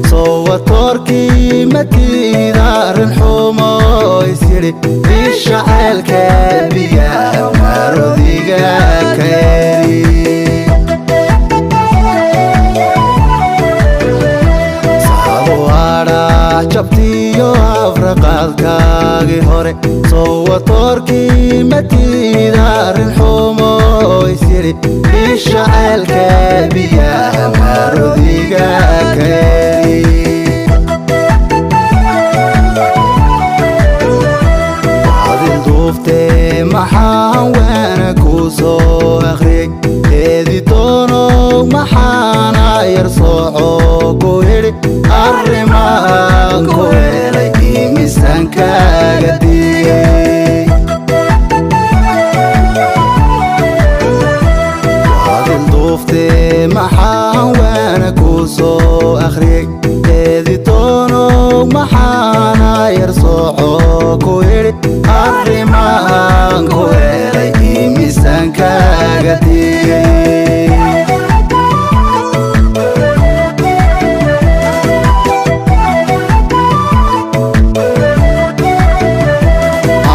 صوتوركي مكيدار الحومة يسيري الشعل كبيا مروديقا كيري صابوارا جبتيو أفرقالكاقي هوري صوتوركي مكيدار الحومة يسيري الشعل كبيا مروديقا كيري ILDUUFTEE maxaan waana KUUSOO akhriye eedi doono maxaana yar sooco ku yidhi arrimaan ku helay imisaan kaaga dhigay ILDUUFTEE maxaan waana KUUSOO akhriye eedi doono maxaana yar sooco ku yidhi arrimaan ku helay imisaan kaaga dhigay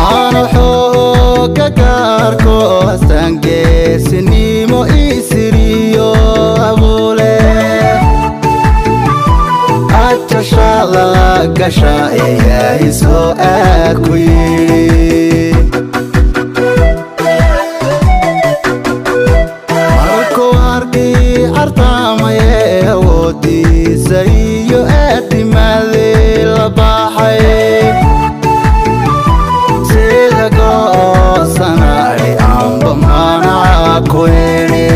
aanu xooga gaarko astaan geesinimo isiriyo abuule ajashala gasha eeyahay soo aad ku yidhi markuu arkii cartaamaye awoodiisa iyo aadimaadii la baxay sida go'oosanaadhi amba maanaca ku yidhi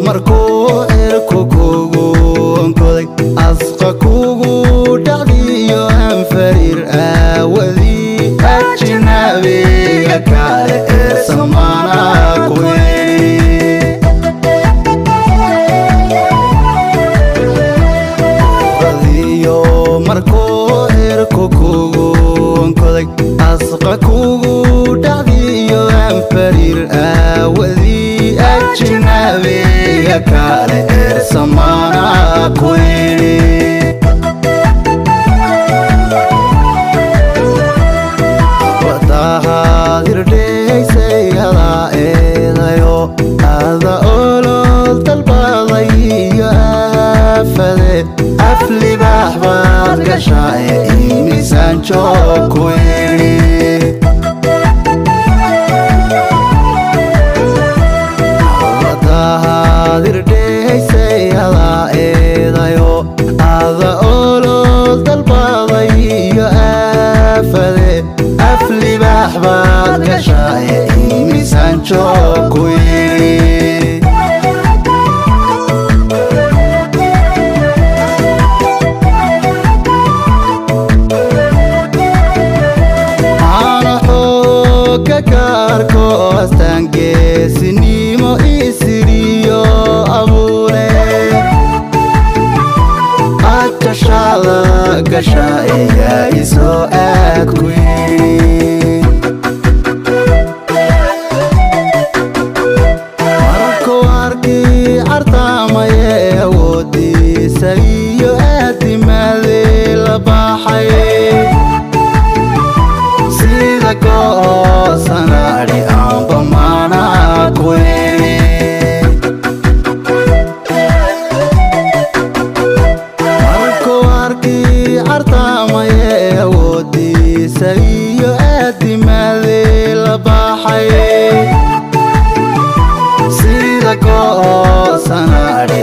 markuu cirku kugu onkoday asqa kugu dhacdiyo aan fariir aawadii ajnabiga kale ee samaana ku yidhi radiyo markuu cirku kugu onkoday asqa kugu dhacdiyo aan fariir aawadii ajnabiga kale ee samaana ku yidhi wadahaad hirdheysay adaa eedayo ada olol dalbaday iyo aafade aflibaax baad gashaa ee imisaan joog ku yidhi hirdheysay adaa eedayo ada olol dalbaday iyo aafade aflibaax baad gashaa ee imisaan joog ku yidhi aana xooga gaarko astaan geesinimo isiriyo abuule ajashala gasha eeyahay soo aad ku yidhi markuu arkii cartaamaye awoodiisa iyo aadimaadii la baxay sida go'oosanaadhi amba maanaca ku yidhi markuu arkii cartaamaye awoodiisa iyo aadimaadii la baxay sida go'oosanaadhi